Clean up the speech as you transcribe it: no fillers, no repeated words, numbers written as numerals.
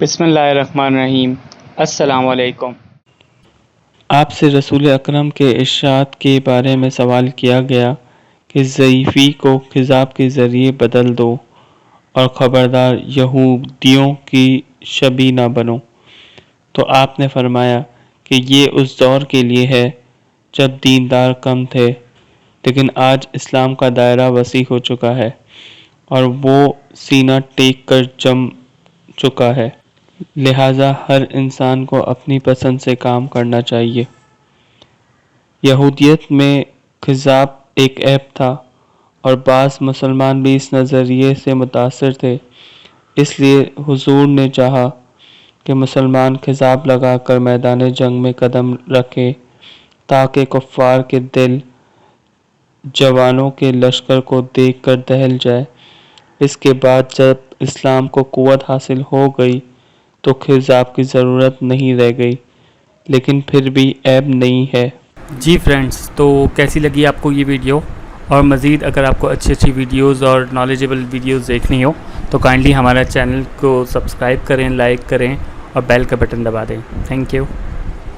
بسم اللہ الرحمن الرحیم۔ السلام علیکم۔ آپ سے رسول اکرم کے ارشاد کے بارے میں سوال کیا گیا کہ ضعیفی کو خضاب کے ذریعے بدل دو اور خبردار یہودیوں کی شبیہ نہ بنو، تو آپ نے فرمایا کہ یہ اس دور کے لیے ہے جب دیندار کم تھے، لیکن آج اسلام کا دائرہ وسیع ہو چکا ہے اور وہ سینہ ٹیک کر جم چکا ہے، لہٰذا ہر انسان کو اپنی پسند سے کام کرنا چاہیے۔ یہودیت میں خضاب ایک عیب تھا اور بعض مسلمان بھی اس نظریے سے متاثر تھے، اس لیے حضور نے چاہا کہ مسلمان خضاب لگا کر میدان جنگ میں قدم رکھے تاکہ کفار کے دل جوانوں کے لشکر کو دیکھ کر دہل جائے۔ اس کے بعد جب اسلام کو قوت حاصل ہو گئی تو خضاب کی ضرورت نہیں رہ گئی، لیکن پھر بھی عیب نہیں ہے۔ جی فرینڈز، تو کیسی لگی آپ کو یہ ویڈیو؟ اور مزید اگر آپ کو اچھی ویڈیوز اور نالجیبل ویڈیوز دیکھنی ہو تو کائنڈلی ہمارا چینل کو سبسکرائب کریں، لائک کریں اور بیل کا بٹن دبا دیں۔ Thank you.